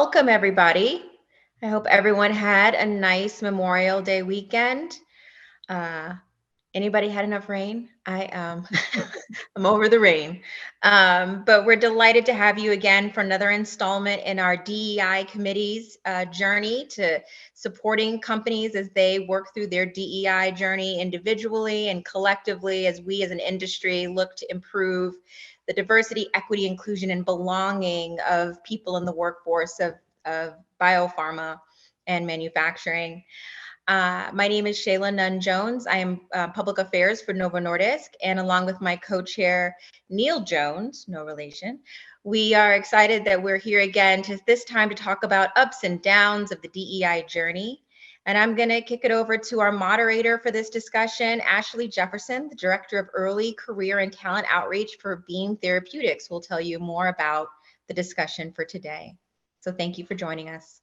welcome everybody. I hope everyone had a nice Memorial Day weekend. Anybody had enough rain? I'm over the rain. But we're delighted to have you again for another installment in our DEI committee's journey to supporting companies as they work through their DEI journey individually and collectively as we as an industry look to improve the diversity, equity, inclusion, and belonging of people in the workforce of biopharma and manufacturing. My name is Shayla Nunn-Jones. I am Public Affairs for Novo Nordisk, and along with my co-chair, Neil Jones, no relation, we are excited that we're here again this time to talk about ups and downs of the DEI journey. And I'm going to kick it over to our moderator for this discussion, Ashley Jefferson, the Director of Early Career and Talent Outreach for Beam Therapeutics, who will tell you more about the discussion for today. So thank you for joining us.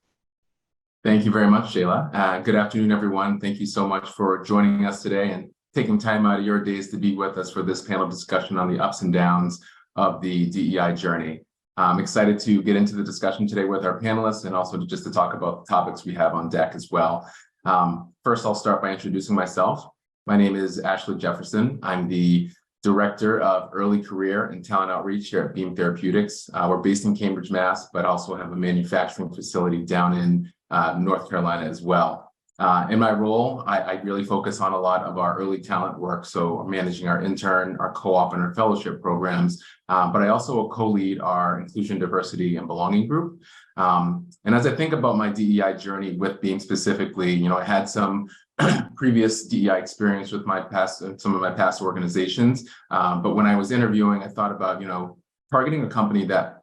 Thank you very much, Shayla. Good afternoon, everyone. Thank you so much for joining us today and taking time out of your days to be with us for this panel discussion on the ups and downs of the DEI journey. I'm excited to get into the discussion today with our panelists and also just to talk about the topics we have on deck as well. First, I'll start by introducing myself. My name is Ashley Jefferson. I'm the Director of Early Career and Talent Outreach here at Beam Therapeutics. We're based in Cambridge, Mass, but also have a manufacturing facility down in North Carolina as well. In my role, I really focus on a lot of our early talent work, so managing our intern, our co-op, and our fellowship programs, but I also co-lead our inclusion, diversity, and belonging group. And as I think about my DEI journey with Beam specifically, I had some previous DEI experience with some of my past organizations, but when I was interviewing, I thought about, targeting a company that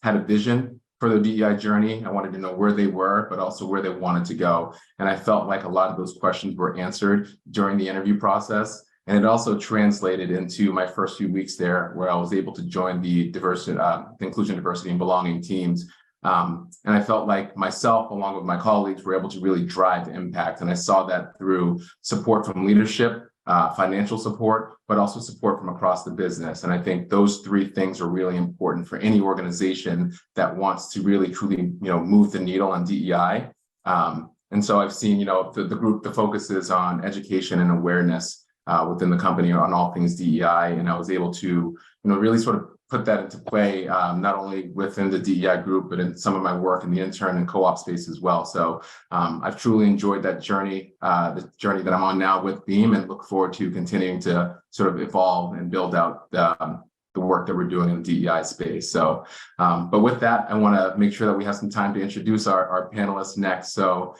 had a vision for the DEI journey. I wanted to know where they were, but also where they wanted to go. And I felt like a lot of those questions were answered during the interview process. And it also translated into my first few weeks there, where I was able to join the inclusion, diversity, and belonging teams. And I felt like myself, along with my colleagues, were able to really drive impact. And I saw that through support from leadership, financial support, but also support from across the business. And I think those three things are really important for any organization that wants to really truly, move the needle on DEI. And so I've seen, the focus is on education and awareness within the company on all things DEI. And I was able to, really sort of put that into play, not only within the DEI group, but in some of my work in the intern and co-op space as well. So I've truly enjoyed that journey, the journey that I'm on now with Beam, and look forward to continuing to sort of evolve and build out the work that we're doing in the DEI space. So, but with that, I want to make sure that we have some time to introduce our panelists next. So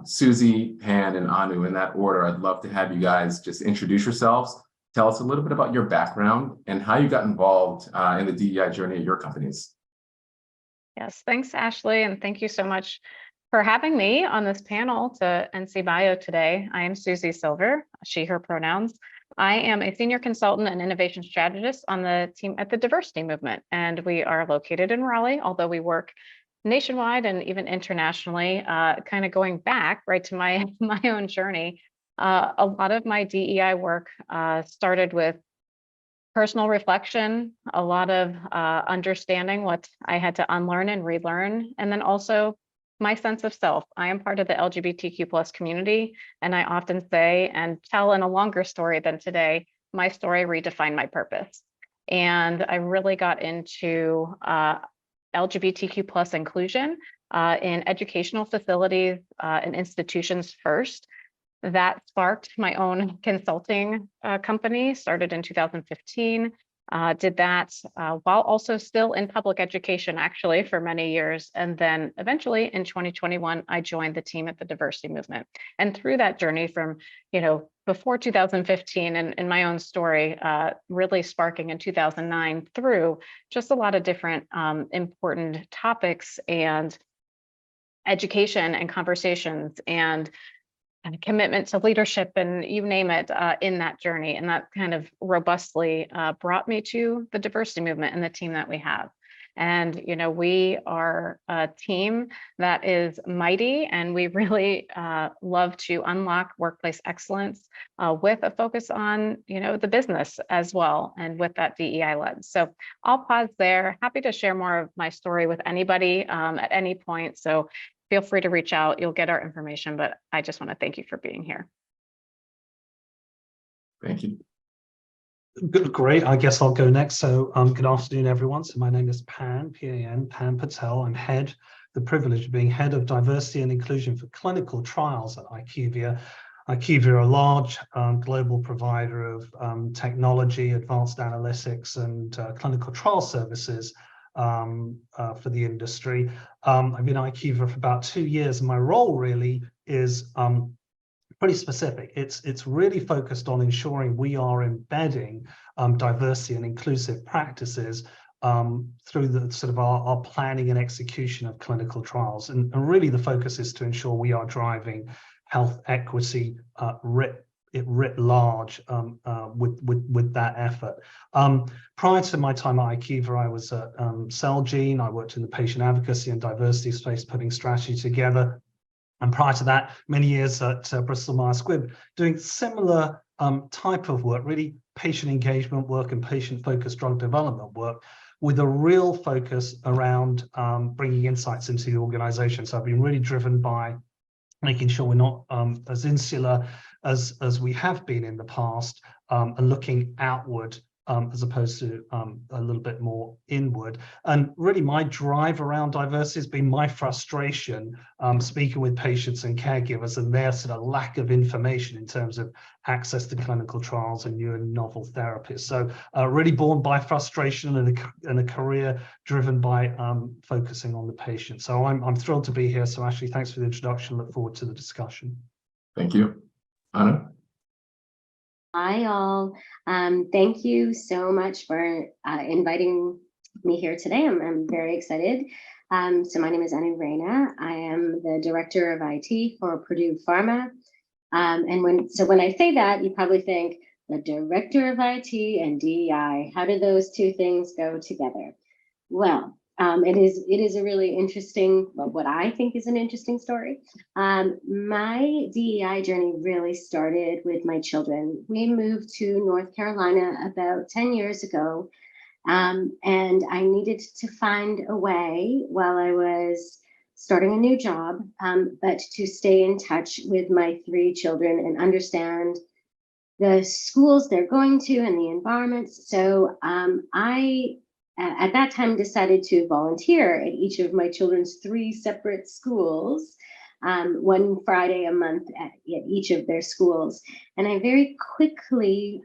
Susie, Pan, and Anu, in that order, I'd love to have you guys just introduce yourselves. Tell us a little bit about your background and how you got involved in the DEI journey at your companies. Yes, thanks, Ashley, and thank you so much for having me on this panel to NCBIO today. I am Susie Silver, she, her pronouns. I am a senior consultant and innovation strategist on the team at the Diversity Movement, and we are located in Raleigh, although we work nationwide and even internationally, kind of going back right to my own journey. A lot of my DEI work started with personal reflection, a lot of understanding what I had to unlearn and relearn, and then also my sense of self. I am part of the LGBTQ+ community, and I often say and tell in a longer story than today, my story redefined my purpose. And I really got into LGBTQ+ inclusion in educational facilities and institutions first. That sparked my own consulting company, started in 2015, did that while also still in public education, actually, for many years. And then eventually in 2021, I joined the team at the Diversity Movement. And through that journey from, before 2015 and in my own story, really sparking in 2009 through just a lot of different important topics and education and conversations and commitment to leadership and you name it in that journey. And that kind of robustly brought me to the Diversity Movement and the team that we have. And, we are a team that is mighty, and we really love to unlock workplace excellence with a focus on, the business as well, and with that DEI lens. So I'll pause there. Happy to share more of my story with anybody at any point. So feel free to reach out. You'll get our information, but I just want to thank you for being here. Thank you. Good, great. I guess I'll go next. So good afternoon, everyone. So my name is Pan, P-A-N, Pan Patel. I'm the privilege of being head of diversity and inclusion for clinical trials at IQVIA. IQVIA, a large global provider of technology, advanced analytics, and clinical trial services for the industry. I've been at IQVIA for about 2 years, and my role really is pretty specific. It's really focused on ensuring we are embedding diversity and inclusive practices through the sort of our planning and execution of clinical trials. And really the focus is to ensure we are driving health equity writ large with that effort. Prior to my time at IQVIA, I was at Celgene. I worked in the patient advocacy and diversity space, putting strategy together. And prior to that, many years at Bristol Myers Squibb, doing similar type of work, really patient engagement work and patient-focused drug development work, with a real focus around bringing insights into the organization. So I've been really driven by making sure we're not as insular as we have been in the past, and looking outward as opposed to a little bit more inward. And really my drive around diversity has been my frustration speaking with patients and caregivers and their sort of lack of information in terms of access to clinical trials and new and novel therapies. So really born by frustration and a career driven by focusing on the patient. So I'm thrilled to be here. So Ashley, thanks for the introduction. Look forward to the discussion. Thank you. Anna? Hi, all. Thank you so much for inviting me here today. I'm very excited. So my name is Rania. I am the Director of IT for Purdue Pharma. And when I say that, you probably think the Director of IT and DEI, how do those two things go together? Well, it is a really interesting, what I think is an interesting story. My DEI journey really started with my children. We moved to North Carolina about 10 years ago, and I needed to find a way while I was starting a new job, but to stay in touch with my 3 children and understand the schools they're going to and the environments. So I at that time decided to volunteer at each of my children's 3 separate schools, 1 Friday a month at each of their schools. And I very quickly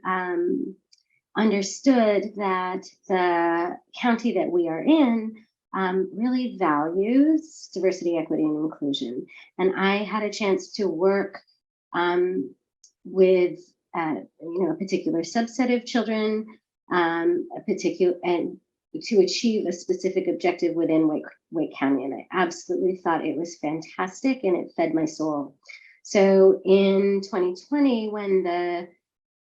understood that the county that we are in really values diversity, equity, and inclusion. And I had a chance to work with a particular subset of children, to achieve a specific objective within Wake County. And I absolutely thought it was fantastic, and it fed my soul. So in 2020, when the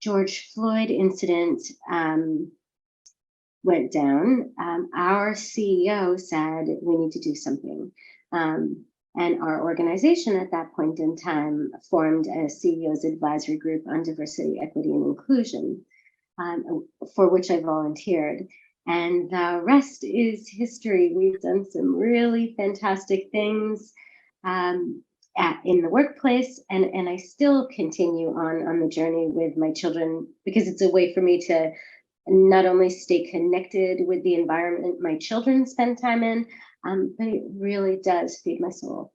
George Floyd incident went down, our CEO said, we need to do something. And our organization at that point in time formed a CEO's advisory group on diversity, equity, and inclusion, for which I volunteered. And the rest is history. We've done some really fantastic things in the workplace, and I still continue on the journey with my children, because it's a way for me to not only stay connected with the environment my children spend time in, but it really does feed my soul.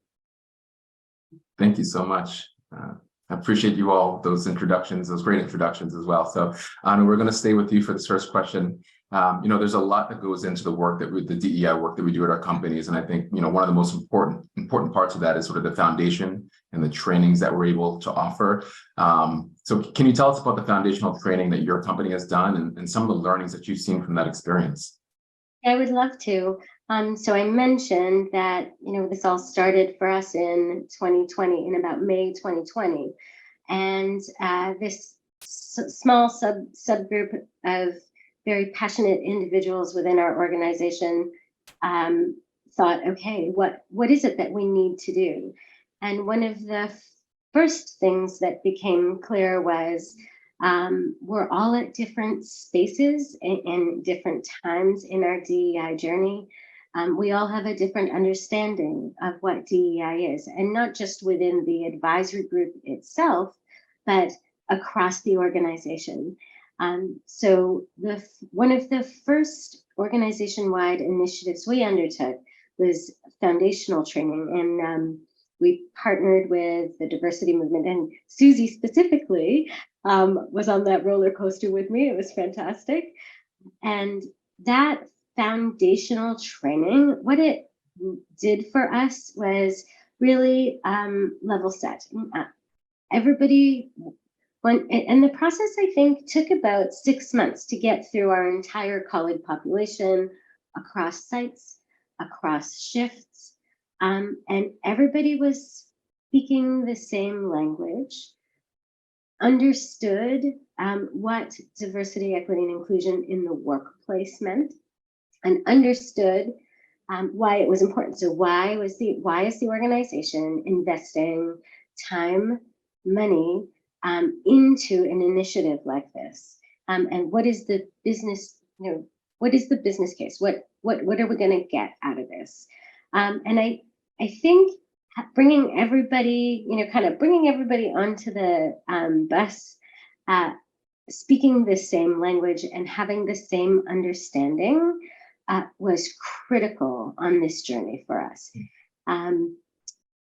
Thank you so much. I appreciate you all, those introductions, those great introductions as well. So Anna, we're going to stay with you for this first question. There's a lot that goes into the work the DEI work that we do at our companies. And I think, one of the most important parts of that is sort of the foundation and the trainings that we're able to offer. So can you tell us about the foundational training that your company has done and some of the learnings that you've seen from that experience? I would love to. So I mentioned that, this all started for us in 2020, in about May 2020. And this small subgroup of very passionate individuals within our organization thought, okay, what is it that we need to do? And one of the first things that became clear was we're all at different spaces and different times in our DEI journey. We all have a different understanding of what DEI is, and not just within the advisory group itself, but across the organization. So one of the first organization-wide initiatives we undertook was foundational training, and we partnered with the diversity movement, and Susie specifically was on that roller coaster with me. It was fantastic. And that foundational training, what it did for us was really level set. Everybody went, and the process, I think, took about 6 months to get through our entire colleague population, across sites, across shifts, and everybody was speaking the same language, understood what diversity, equity, and inclusion in the workplace meant, and understood why it was important. So why is the organization investing time, money into an initiative like this? And what is the business, what is the business case? What are we going to get out of this? And I think bringing everybody, kind of bringing everybody onto the bus, speaking the same language and having the same understanding was critical on this journey for us.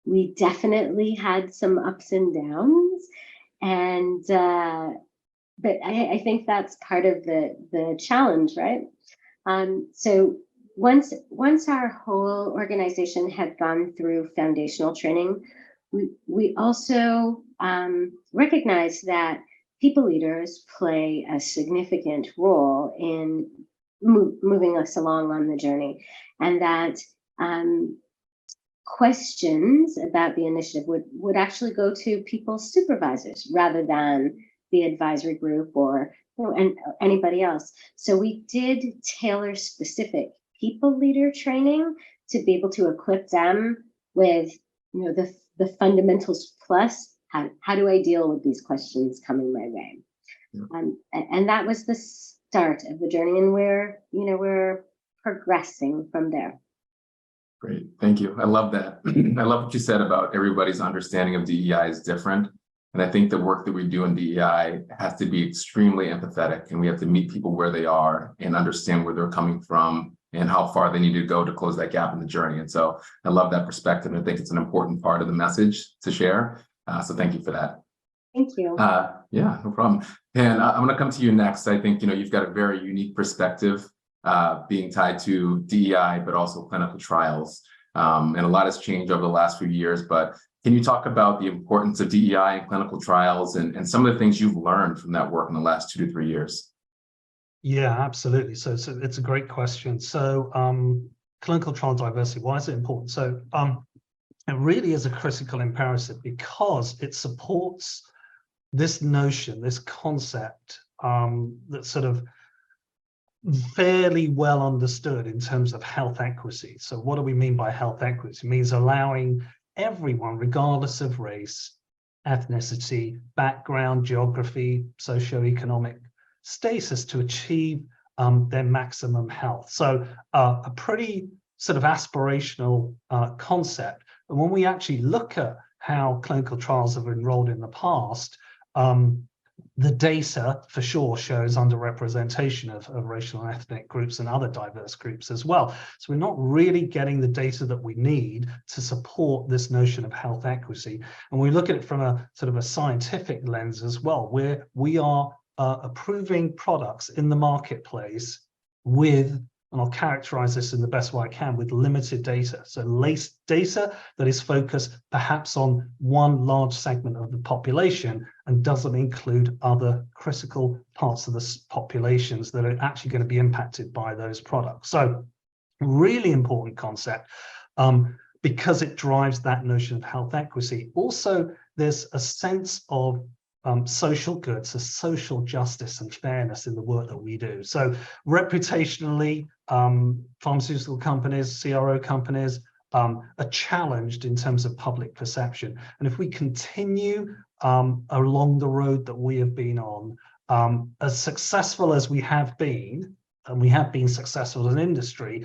We definitely had some ups and downs, and but I think that's part of the challenge, right? So once our whole organization had gone through foundational training, we also recognized that people leaders play a significant role in moving us along on the journey, and that questions about the initiative would actually go to people's supervisors rather than the advisory group or and anybody else. So we did tailor specific people leader training to be able to equip them with the fundamentals plus how do I deal with these questions coming my way. Yeah. And that was the start of the journey, and we're progressing from there. Great, thank you. I love that. I love what you said about everybody's understanding of DEI is different. And I think the work that we do in DEI has to be extremely empathetic, and we have to meet people where they are and understand where they're coming from and how far they need to go to close that gap in the journey. And so I love that perspective. And I think it's an important part of the message to share. So thank you for that. Thank you. Yeah, no problem. And I'm going to come to you next. I think, you've got a very unique perspective being tied to DEI, but also clinical trials. And a lot has changed over the last few years, but can you talk about the importance of DEI and clinical trials and some of the things you've learned from that work in the last 2 to 3 years? Yeah, absolutely. So it's a great question. So clinical trial diversity, why is it important? So it really is a critical imperative because it supports this notion, this concept that's sort of fairly well understood in terms of health equity. So what do we mean by health equity? It means allowing everyone, regardless of race, ethnicity, background, geography, socioeconomic status, to achieve their maximum health. So a pretty sort of aspirational concept. And when we actually look at how clinical trials have enrolled in the past, the data for sure shows underrepresentation of racial and ethnic groups and other diverse groups as well. So we're not really getting the data that we need to support this notion of health equity. And we look at it from a sort of a scientific lens as well, where we are approving products in the marketplace with, and I'll characterize this in the best way I can, with limited data. So data that is focused perhaps on one large segment of the population and doesn't include other critical parts of the populations that are actually going to be impacted by those products. So really important concept because it drives that notion of health equity. Also, there's a sense of social good, so social justice and fairness in the work that we do. So reputationally, pharmaceutical companies, CRO companies, are challenged in terms of public perception. And if we continue along the road that we have been on, as successful as we have been, and we have been successful as an industry,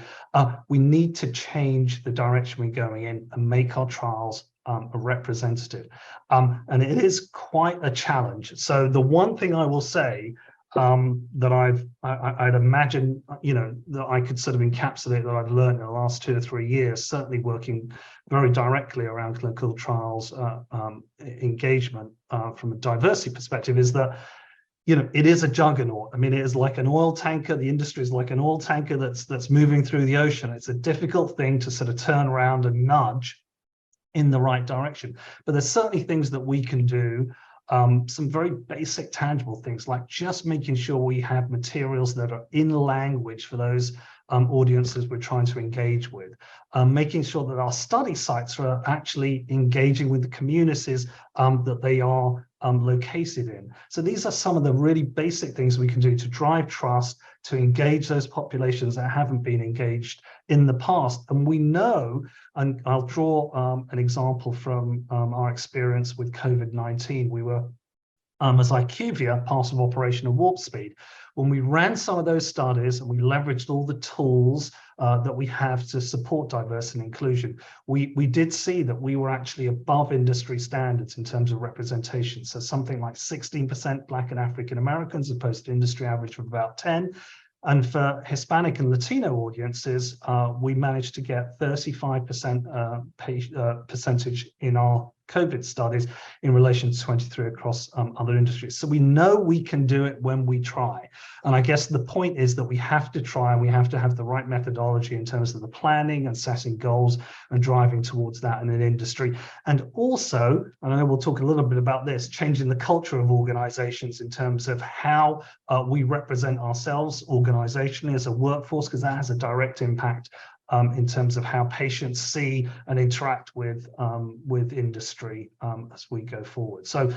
we need to change the direction we're going in and make our trials representative. And it is quite a challenge. So the one thing I will say that I'd imagine, that I could sort of encapsulate that I've learned in the last 2 or 3 years, certainly working very directly around clinical trials engagement from a diversity perspective, is that it is a juggernaut. I mean, it is like an oil tanker. The industry is like an oil tanker that's moving through the ocean. It's a difficult thing to sort of turn around and nudge in the right direction. But there's certainly things that we can do, some very basic, tangible things, like just making sure we have materials that are in language for those audiences we're trying to engage with, making sure that our study sites are actually engaging with the communities that they are located in. So these are some of the really basic things we can do to drive trust, to engage those populations that haven't been engaged in the past. And we know, and I'll draw an example from our experience with COVID-19. We were, as IQVIA, part of Operation Warp Speed. When we ran some of those studies and we leveraged all the tools that we have to support diversity and inclusion, we did see that we were actually above industry standards in terms of representation. So something like 16% Black and African Americans, opposed to industry average of about 10. And for Hispanic and Latino audiences, we managed to get 35% percentage in our COVID studies in relation to 23 across other industries. So we know we can do it when we try. And I guess the point is that we have to try, and we have to have the right methodology in terms of the planning and setting goals and driving towards that in an industry. And also, and I know we'll talk a little bit about this, changing the culture of organizations in terms of how we represent ourselves organizationally as a workforce, because that has a direct impact in terms of how patients see and interact with industry as we go forward. So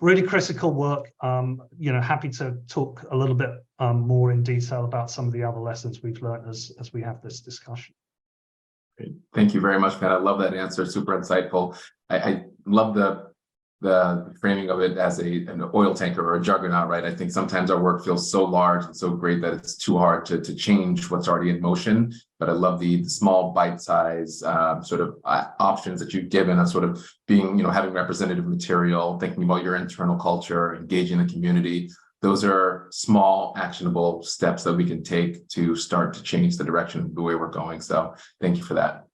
really critical work. Happy to talk a little bit more in detail about some of the other lessons we've learned as we have this discussion. Great. Thank you very much, Pat. I love that answer. Super insightful. I love the framing of it as an oil tanker or a juggernaut, right? I think sometimes our work feels so large and so great that it's too hard to change what's already in motion. But I love the small bite-size sort of options that you've given of sort of being, having representative material, thinking about your internal culture, engaging the community. Those are small, actionable steps that we can take to start to change the direction of the way we're going. So thank you for that.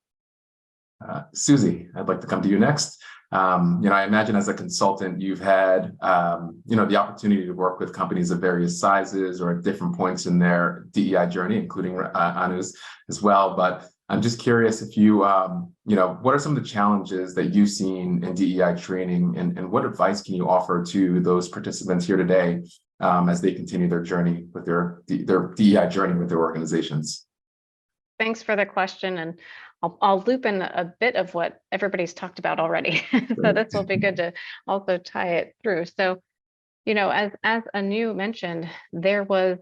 Susie, I'd like to come to you next. I imagine as a consultant, you've had, the opportunity to work with companies of various sizes or at different points in their DEI journey, including Anu's as well. But I'm just curious if you, what are some of the challenges that you've seen in DEI training, and what advice can you offer to those participants here today as they continue their journey with their DEI journey with their organizations? Thanks for the question. And I'll loop in a bit of what everybody's talked about already. So this will be good to also tie it through. So, as Anu mentioned, there was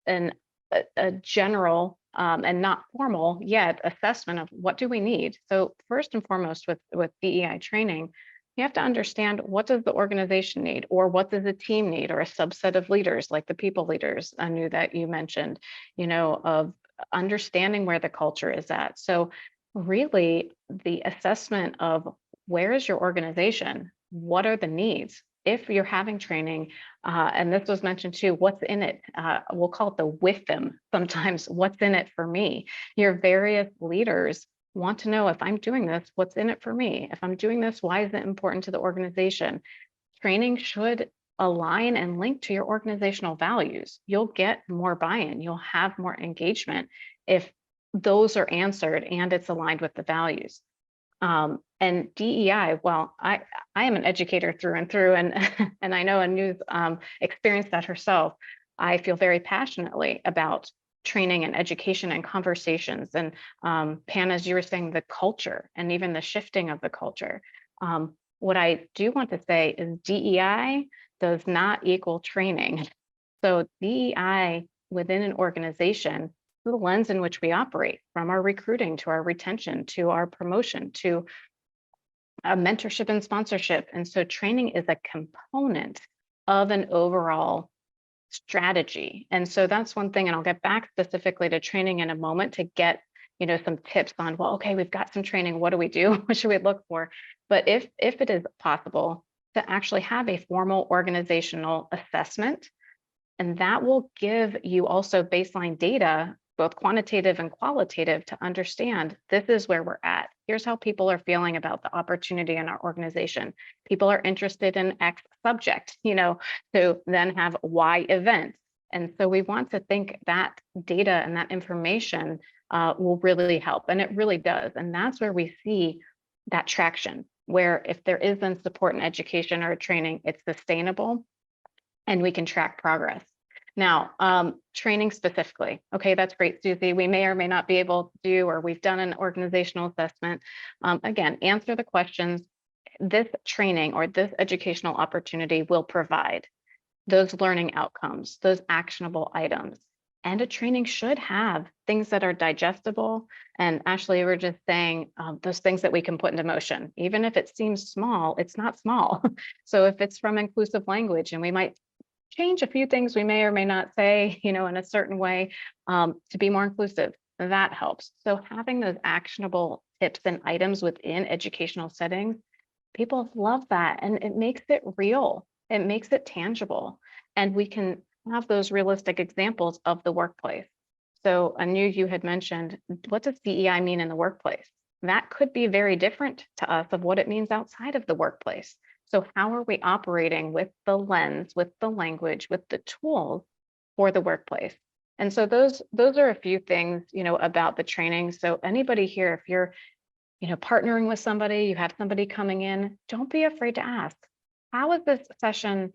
a general and not formal yet assessment of what do we need. So first and foremost with DEI training, you have to understand, what does the organization need, or what does a team need, or a subset of leaders like the people leaders, Anu, that you mentioned, of understanding where the culture is at. So really the assessment of where is your organization, what are the needs, if you're having training, and this was mentioned too, what's in it, we'll call it the with them sometimes, what's in it for me. Your various leaders want to know, if I'm doing this, what's in it for me? If I'm doing this, why is it important to the organization? Training should align and link to your organizational values. You'll get more buy-in, you'll have more engagement if those are answered and it's aligned with the values. And DEI, well, I am an educator through and through, and I know Anu's experienced that herself. I feel very passionately about training and education and conversations. And Pan, as you were saying, the culture and even the shifting of the culture. What I do want to say is DEI does not equal training. So DEI within an organization the lens in which we operate, from our recruiting to our retention to our promotion to mentorship and sponsorship. And so training is a component of an overall strategy. And so that's one thing, and I'll get back specifically to training in a moment to get some tips on, well, okay, we've got some training, what do we do? What should we look for? But if it is possible to actually have a formal organizational assessment, and that will give you also baseline data, both quantitative and qualitative, to understand this is where we're at. Here's how people are feeling about the opportunity in our organization. People are interested in X subject, to then have Y event. And so we want to think that data and that information will really help. And it really does. And that's where we see that traction, where if there is then support and education or training, it's sustainable and we can track progress. Now, training specifically. Okay, that's great, Susie. We may or may not be able to do, or we've done an organizational assessment. Again, answer the questions this training or this educational opportunity will provide, those learning outcomes, those actionable items. And a training should have things that are digestible. And Ashley, we're just saying those things that we can put into motion. Even if it seems small, it's not small. So if it's from inclusive language, and we might change a few things we may or may not say, in a certain way to be more inclusive, that helps. So having those actionable tips and items within educational settings, people love that. And it makes it real. It makes it tangible. And we can have those realistic examples of the workplace. So Anu, you had mentioned, what does DEI mean in the workplace? That could be very different to us of what it means outside of the workplace. So how are we operating with the lens, with the language, with the tools for the workplace? And so those are a few things, about the training. So anybody here, if you're, partnering with somebody, you have somebody coming in, don't be afraid to ask, how is this session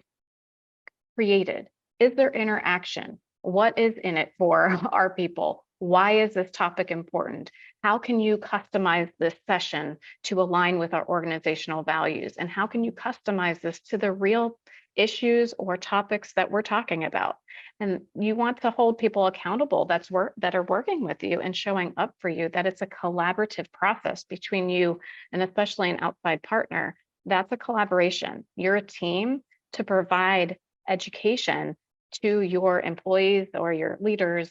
created? Is there interaction? What is in it for our people? Why is this topic important? How can you customize this session to align with our organizational values? And how can you customize this to the real issues or topics that we're talking about? And you want to hold people accountable that are working with you and showing up for you, that it's a collaborative process between you and especially an outside partner. That's a collaboration. You're a team to provide education to your employees or your leaders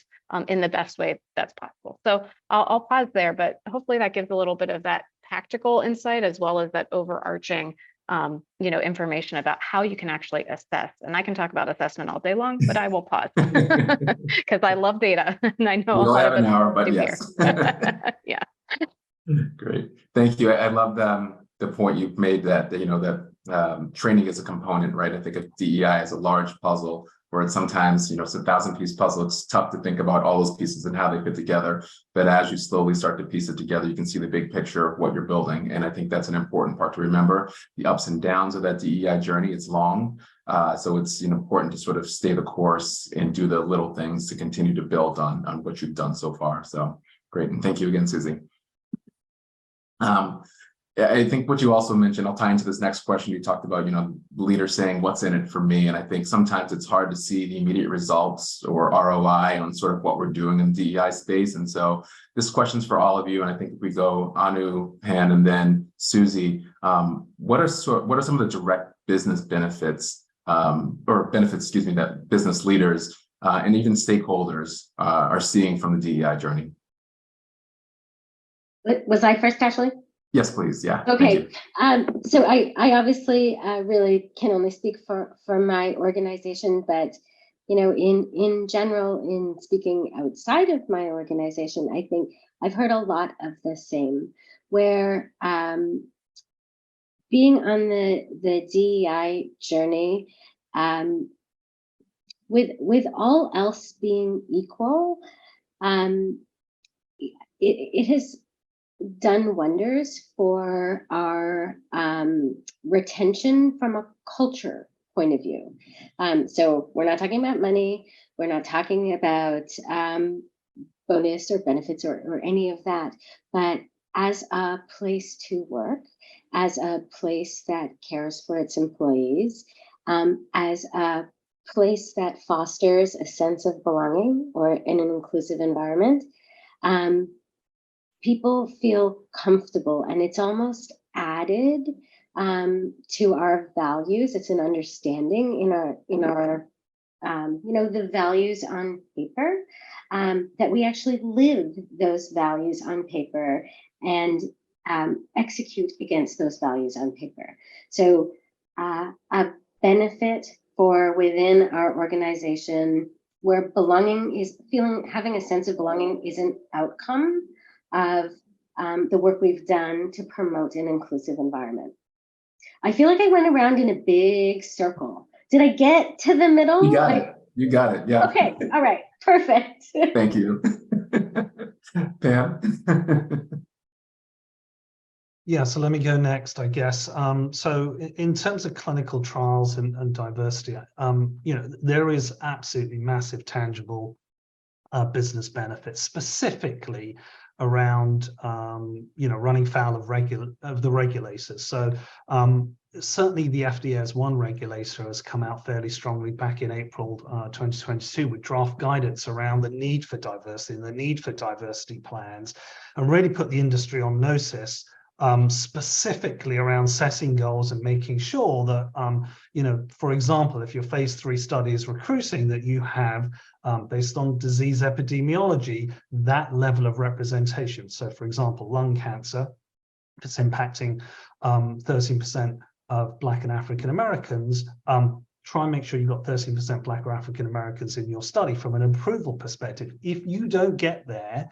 in the best way that's possible. So I'll pause there, but hopefully that gives a little bit of that tactical insight as well as that overarching information about how you can actually assess. And I can talk about assessment all day long, but I will pause because I love data and I know We'll a lot have of an us hour, but do yes. here. Yeah. Great. Thank you. I love the point you've made that, that training is a component, right? I think of DEI as a large puzzle where it's sometimes, it's a 1,000-piece puzzle. It's tough to think about all those pieces and how they fit together. But as you slowly start to piece it together, you can see the big picture of what you're building. And I think that's an important part to remember. The ups and downs of that DEI journey, it's long. So it's important to sort of stay the course and do the little things to continue to build on what you've done so far. So great. And thank you again, Susie. I think what you also mentioned, I'll tie into this next question. You talked about, leaders saying what's in it for me. And I think sometimes it's hard to see the immediate results or ROI on sort of what we're doing in the DEI space. And so this question's for all of you. And I think if we go Anu, Pan, and then Susie, what are some of the direct business benefits that business leaders and even stakeholders are seeing from the DEI journey? Was I first, Ashley? Yes, please. Yeah. Okay. So I obviously really can only speak for my organization, but in general, in speaking outside of my organization, I think I've heard a lot of the same, where being on the DEI journey, with all else being equal, it has done wonders for our retention from a culture point of view. So we're not talking about money, we're not talking about bonus or benefits or any of that, but as a place to work, as a place that cares for its employees, as a place that fosters a sense of belonging or in an inclusive environment, people feel comfortable, and it's almost added to our values. It's an understanding in our the values on paper, that we actually live those values on paper and execute against those values on paper. So a benefit for within our organization where belonging is having a sense of belonging is an outcome of the work we've done to promote an inclusive environment. I feel like I went around in a big circle. Did I get to the middle? You got it. You got it. Yeah. Okay. All right. Perfect. Thank you. Pam? Yeah, so let me go next, I guess. So in terms of clinical trials and diversity, there is absolutely massive tangible business benefits, specifically around running foul of the regulators. So certainly the FDA as one regulator has come out fairly strongly back in April 2022 with draft guidance around the need for diversity and the need for diversity plans, and really put the industry on notice, specifically around setting goals and making sure that, for example, if your phase 3 study is recruiting, that you have, based on disease epidemiology, that level of representation. So for example, lung cancer, if it's impacting 13% of Black and African Americans, try and make sure you've got 13% Black or African Americans in your study from an approval perspective. If you don't get there,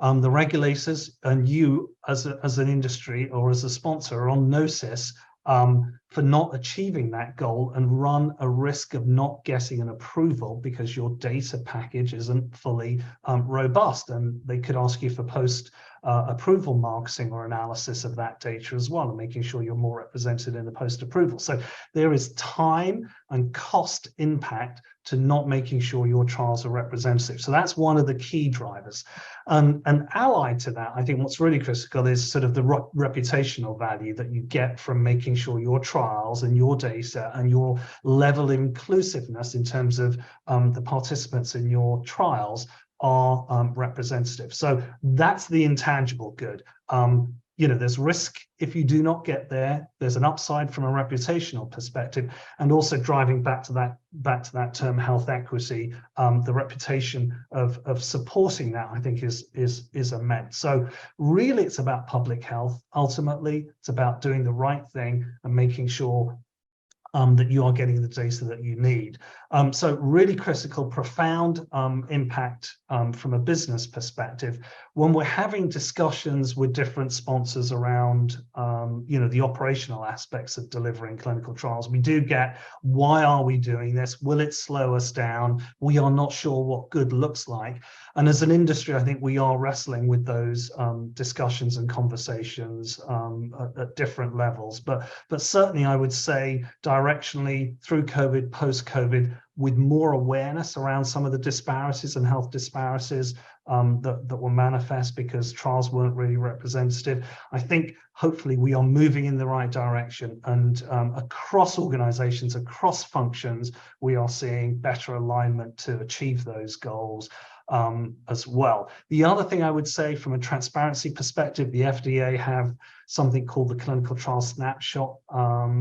the regulators and you as an industry or as a sponsor are on notice for not achieving that goal and run a risk of not getting an approval because your data package isn't fully robust, and they could ask you for post approval marketing or analysis of that data as well, and making sure you're more represented in the post approval. So there is time and cost impact to not making sure your trials are representative. So that's one of the key drivers. And allied to that, I think what's really critical is sort of the reputational value that you get from making sure your trials and your data and your level of inclusiveness in terms of the participants in your trials are representative. So that's the intangible good. There's risk if you do not get there. There's an upside from a reputational perspective, and also driving back to that term health equity. The reputation of supporting that, I think, is immense. So really, it's about public health. Ultimately, it's about doing the right thing and making sure that you are getting the data that you need. So really critical, profound impact from a business perspective. When we're having discussions with different sponsors around the operational aspects of delivering clinical trials, we do get, why are we doing this? Will it slow us down? We are not sure what good looks like. And as an industry, I think we are wrestling with those discussions and conversations at different levels. But certainly I would say directionally through COVID, post-COVID, with more awareness around some of the disparities and health disparities that will manifest because trials weren't really representative. I think hopefully we are moving in the right direction, and across organizations, across functions, we are seeing better alignment to achieve those goals as well. The other thing I would say from a transparency perspective, the FDA have something called the Clinical Trial Snapshot,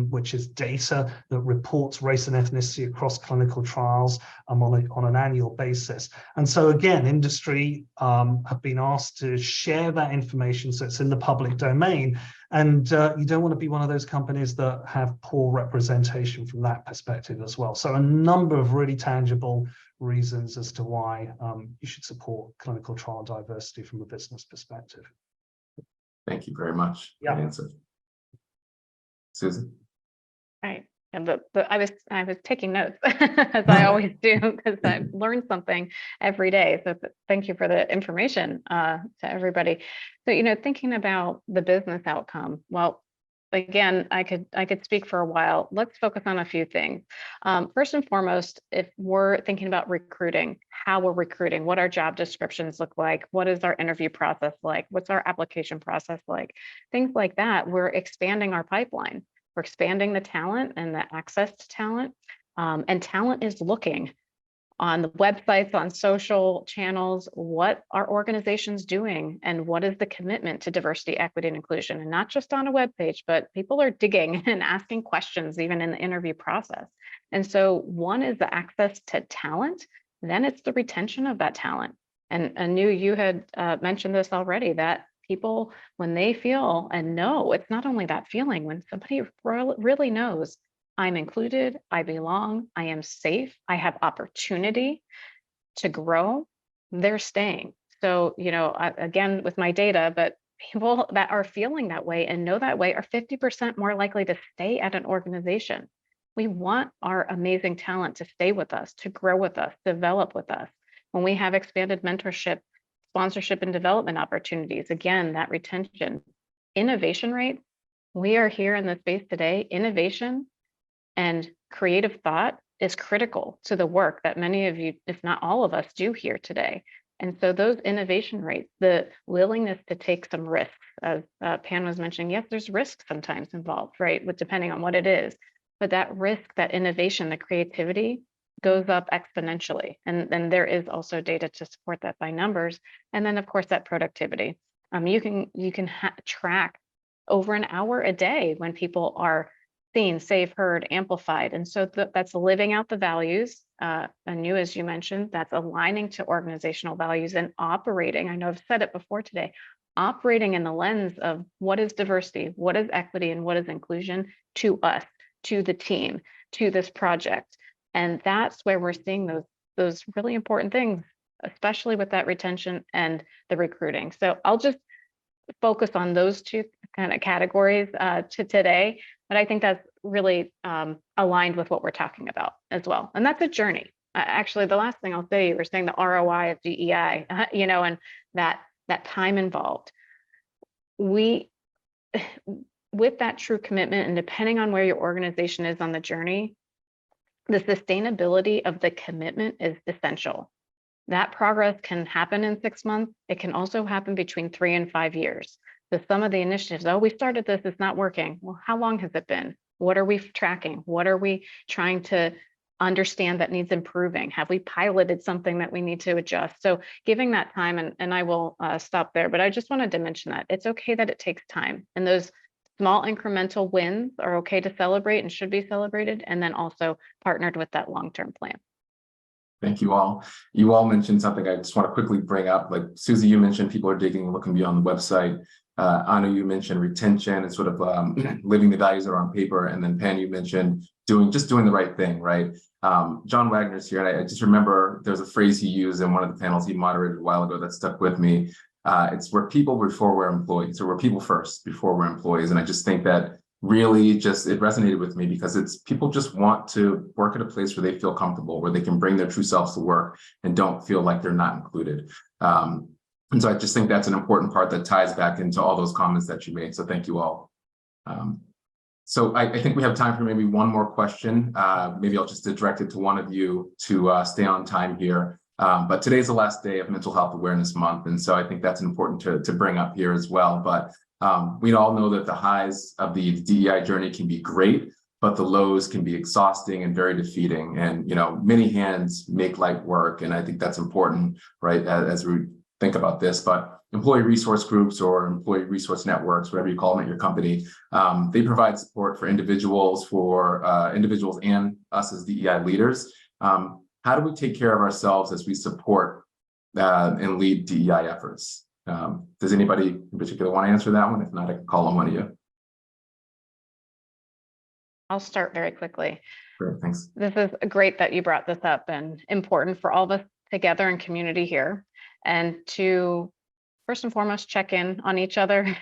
which is data that reports race and ethnicity across clinical trials on an annual basis. And so again, industry have been asked to share that information so it's in the public domain. And you don't want to be one of those companies that have poor representation from that perspective as well. So a number of really tangible reasons as to why you should support clinical trial diversity from a business perspective. Thank you very much for the answer. Susie? Right. And I was taking notes as I always do, because I've learned something every day. So thank you for the information to everybody. So, thinking about the business outcome, well, again, I could speak for a while. Let's focus on a few things. First and foremost, if we're thinking about recruiting, how we're recruiting, what our job descriptions look like, what is our interview process like, what's our application process like, things like that, we're expanding our pipeline. We're expanding the talent and the access to talent. And talent is looking on the websites, on social channels, what are organizations doing and what is the commitment to diversity, equity, and inclusion? And not just on a web page, but people are digging and asking questions even in the interview process. And so one is the access to talent, then it's the retention of that talent. And Anu, you had mentioned this already, that people, when they feel and know, it's not only that feeling, when somebody really knows, I'm included, I belong, I am safe, I have opportunity to grow, they're staying. So, again, with my data, but people that are feeling that way and know that way are 50% more likely to stay at an organization. We want our amazing talent to stay with us, to grow with us, develop with us. When we have expanded mentorship, sponsorship, and development opportunities, again, that retention, innovation rate, we are here in the space today, innovation and creative thought is critical to the work that many of you, if not all of us, do here today. And so those innovation rates, the willingness to take some risks, as Pan was mentioning, yes, there's risk sometimes involved, right? With depending on what it is, but that risk, that innovation, the creativity goes up exponentially. And then there is also data to support that by numbers. And then of course that productivity. You can track over an hour a day when people are seen, safe, heard, amplified. And so that's living out the values. Anu, as you mentioned, that's aligning to organizational values and operating. I know I've said it before today, operating in the lens of what is diversity, what is equity, and what is inclusion to us, to the team, to this project. And that's where we're seeing those really important things, especially with that retention and the recruiting. So I'll just focus on those two kind of categories to today, but I think that's really aligned with what we're talking about as well. And that's a journey. Actually, the last thing I'll say, you were saying the ROI of DEI, and that time involved. With that true commitment, and depending on where your organization is on the journey, the sustainability of the commitment is essential. That progress can happen in 6 months. It can also happen between 3 and 5 years. So some of the initiatives, we started this, it's not working. Well, how long has it been? What are we tracking? What are we trying to understand that needs improving? Have we piloted something that we need to adjust? So giving that time, and I will stop there, but I just wanted to mention that it's okay that it takes time. And those small incremental wins are okay to celebrate and should be celebrated, and then also partnered with that long-term plan. Thank you all. You all mentioned something I just want to quickly bring up. Like Susie, you mentioned people are digging, looking beyond the website. Anu, you mentioned retention and sort of living the values that are on paper. And then Pan, you mentioned just doing the right thing, right? John Wagner's here, and I just remember there's a phrase he used in one of the panels he moderated a while ago that stuck with me. It's we're people before we're employees, or we're people first before we're employees. And I just think that really it resonated with me because it's people just want to work at a place where they feel comfortable, where they can bring their true selves to work and don't feel like they're not included. And so I just think that's an important part that ties back into all those comments that you made. So thank you all. So I think we have time for maybe one more question. Maybe I'll just direct it to one of you to stay on time here. But today's the last day of Mental Health Awareness Month. And so I think that's important to bring up here as well. But we all know that the highs of the DEI journey can be great, but the lows can be exhausting and very defeating. And, many hands make light work. And I think that's important, right, as we think about this. But employee resource groups or employee resource networks, whatever you call them at your company, they provide support for individuals and us as DEI leaders. How do we take care of ourselves as we support and lead DEI efforts? Does anybody in particular want to answer that one? If not, I can call on one of you. I'll start very quickly. Sure, thanks. This is great that you brought this up, and important for all of us together in community here, and to first and foremost check in on each other.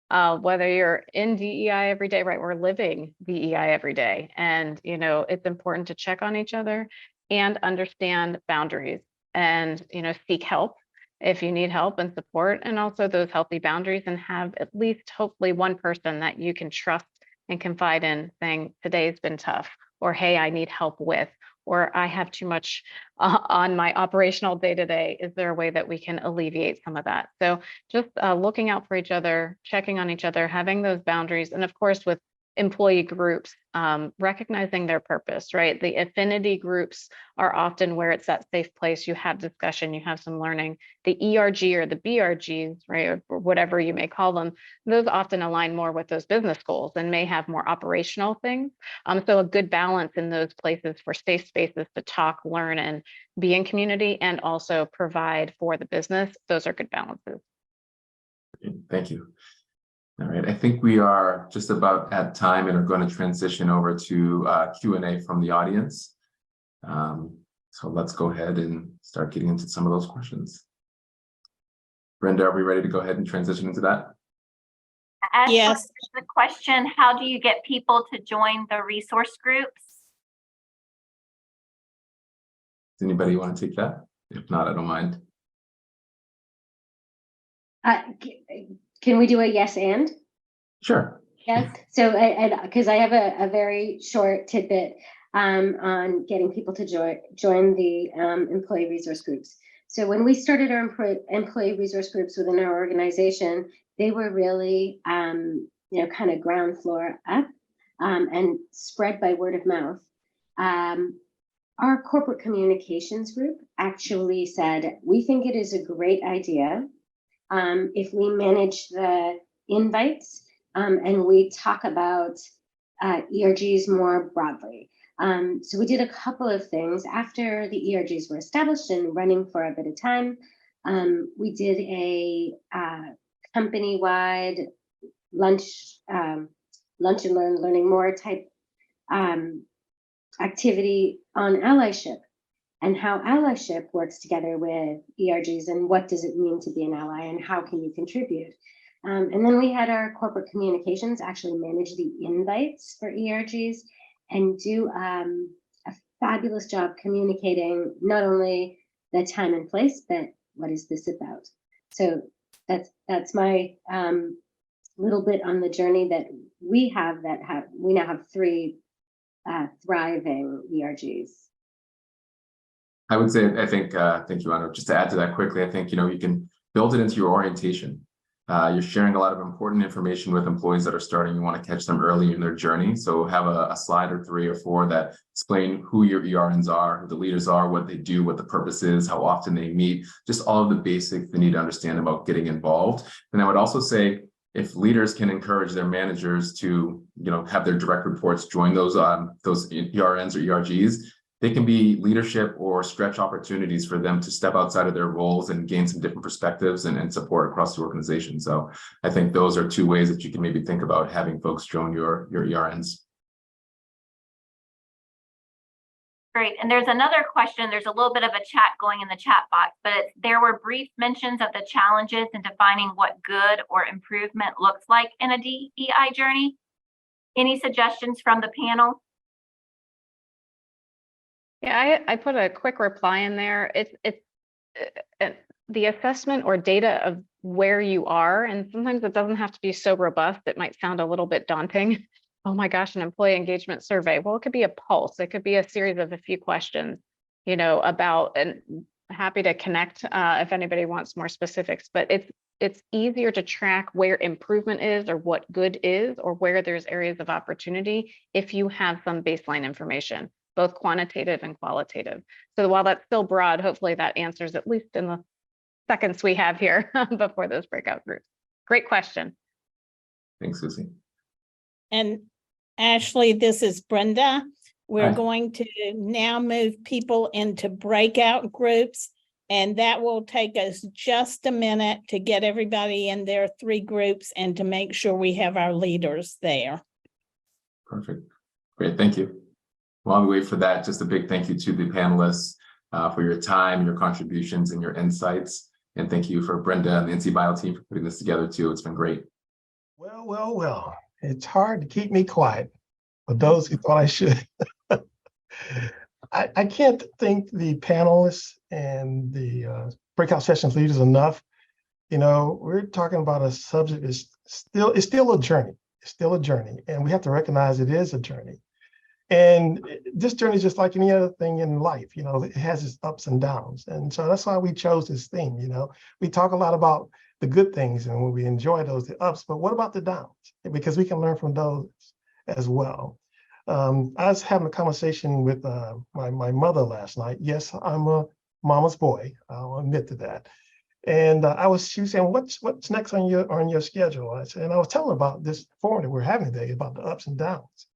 Whether you're in DEI every day, right? We're living DEI every day, and it's important to check on each other and understand boundaries, and seek help if you need help and support, and also those healthy boundaries, and have at least hopefully one person that you can trust and confide in, saying today's been tough, or hey, I need help with, or I have too much on my operational day-to-day. Is there a way that we can alleviate some of that? So just looking out for each other, checking on each other, having those boundaries, and of course with employee groups, recognizing their purpose, right? The affinity groups are often where it's that safe place. You have discussion, you have some learning. The ERG or the BRGs, right, or whatever you may call them, those often align more with those business goals and may have more operational things. So a good balance in those places for safe spaces to talk, learn, and be in community, and also provide for the business. Those are good balances. Thank you. All right, I think we are just about at time and are going to transition over to Q&A from the audience. So let's go ahead and start getting into some of those questions. Brenda, are we ready to go ahead and transition into that? Yes. The question, how do you get people to join the resource groups? Does anybody want to take that? If not, I don't mind. Can we do a yes and? Sure. Yes. So, because I have a very short tidbit on getting people to join the employee resource groups. So when we started our employee resource groups within our organization, they were really, kind of ground floor up and spread by word of mouth. Our corporate communications group actually said, we think it is a great idea if we manage the invites and we talk about ERGs more broadly. So we did a couple of things after the ERGs were established and running for a bit of time. We did a company-wide lunch and learn, learning more type activity on allyship and how allyship works together with ERGs and what does it mean to be an ally and how can you contribute. And then we had our corporate communications actually manage the invites for ERGs and do a fabulous job communicating not only the time and place, but what is this about? So that's my little bit on the journey that we have. We now have 3 thriving ERGs. I would say, I think, thank you, Anna. Just to add to that quickly, I think, you can build it into your orientation. You're sharing a lot of important information with employees that are starting. You want to catch them early in their journey. So have a slide or 3 or 4 that explain who your ERNs are, who the leaders are, what they do, what the purpose is, how often they meet, just all of the basics they need to understand about getting involved. And I would also say, if leaders can encourage their managers to, have their direct reports join those ERNs or ERGs, they can be leadership or stretch opportunities for them to step outside of their roles and gain some different perspectives and support across the organization. So I think those are 2 ways that you can maybe think about having folks join your ERNs. Great. And there's another question. There's a little bit of a chat going in the chat box, but there were brief mentions of the challenges in defining what good or improvement looks like in a DEI journey. Any suggestions from the panel? Yeah, I put a quick reply in there. It's the assessment or data of where you are, and sometimes it doesn't have to be so robust. It might sound a little bit daunting. Oh my gosh, an employee engagement survey. Well, it could be a pulse. It could be a series of a few questions, about, and happy to connect if anybody wants more specifics, but it's easier to track where improvement is or what good is or where there's areas of opportunity if you have some baseline information, both quantitative and qualitative. So while that's still broad, hopefully that answers at least in the seconds we have here before those breakout groups. Great question. Thanks, Susie. And Ashley, this is Brenda. We're Hi. going to now move people into breakout groups, and that will take us just a minute to get everybody in their 3 groups and to make sure we have our leaders there. Perfect. Great. Thank you. While we wait for that, just a big thank you to the panelists for your time, your contributions, and your insights. And thank you for Brenda and the NCBIO team for putting this together too. It's been great. Well. It's hard to keep me quiet for those who thought I should. I can't thank the panelists and the breakout sessions leaders enough. We're talking about a subject that's still a journey. It's still a journey, and we have to recognize it is a journey. And this journey is just like any other thing in life. It has its ups and downs, and so that's why we chose this theme. We talk a lot about the good things and when we enjoy those, the ups, but what about the downs? Because we can learn from those as well. I was having a conversation with my mother last night. Yes, I'm a mama's boy. I'll admit to that. And she was saying, what's next on your schedule? And I was telling her about this forum that we're having today, about the ups and downs.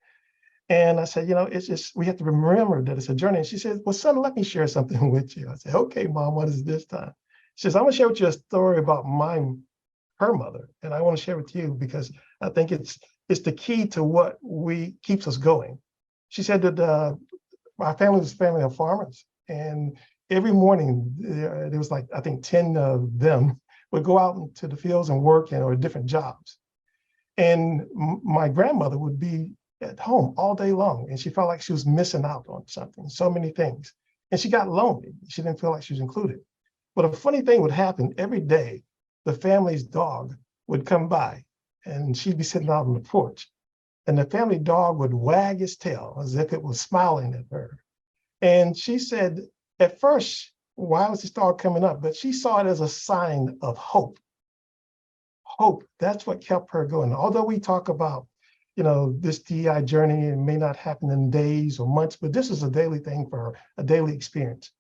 And I said, it's just, we have to remember that it's a journey. And she said, well, son, let me share something with you. I said, okay, Mom, what is this time? She says, I'm gonna share with you a story about her mother. And I want to share with you because I think it's the key to what keeps us going. She said that my family was a family of farmers. And every morning there was like, I think 10 of them would go out into the fields and work or different jobs. And my grandmother would be at home all day long. And she felt like she was missing out on something, so many things. And she got lonely. She didn't feel like she was included. But a funny thing would happen every day. The family's dog would come by and she'd be sitting out on the porch. And the family dog would wag its tail as if it was smiling at her. And she said, at first, why was this dog coming up? But she saw it as a sign of hope. Hope, that's what kept her going. Although we talk about, this DEI journey, it may not happen in days or months, but this is a daily thing for her, a daily experience.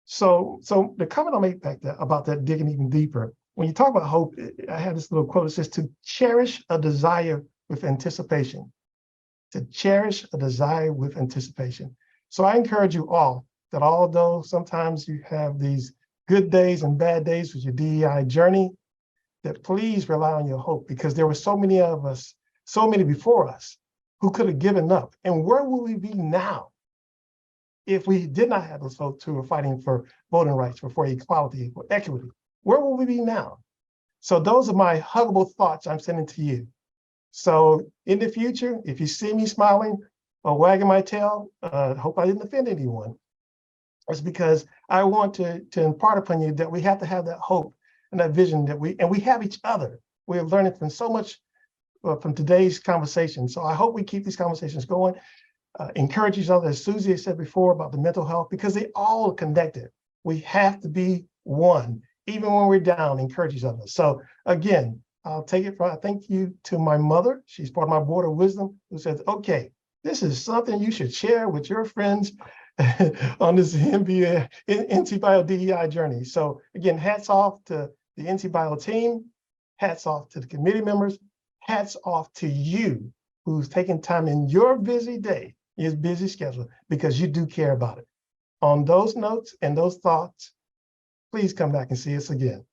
So the comment I'll make back about that, digging even deeper, when you talk about hope, I have this little quote that says to cherish a desire with anticipation. To cherish a desire with anticipation. So I encourage you all that although sometimes you have these good days and bad days with your DEI journey, that please rely on your hope, because there were so many of us, so many before us, who could have given up. And where will we be now if we did not have those folks who were fighting for voting rights, for equality, for equity? Where will we be now? So those are my huggable thoughts I'm sending to you. So in the future, if you see me smiling or wagging my tail, hope I didn't offend anyone. It's because I want to impart upon you that we have to have that hope and that vision that we have each other. We're learning from so much from today's conversation. So I hope we keep these conversations going, encourage each other, as Susie said before about the mental health, because they all are connected. We have to be one, even when we're down, encourage each other. So again, I'll take it from, thank you to my mother. She's part of my board of wisdom, who says, okay, this is something you should share with your friends on this NCBIO DEI journey. So again, hats off to the NCBIO team, hats off to the committee members, hats off to you who's taking time in your busy day, your busy schedule, because you do care about it. On those notes and those thoughts, please come back and see us again.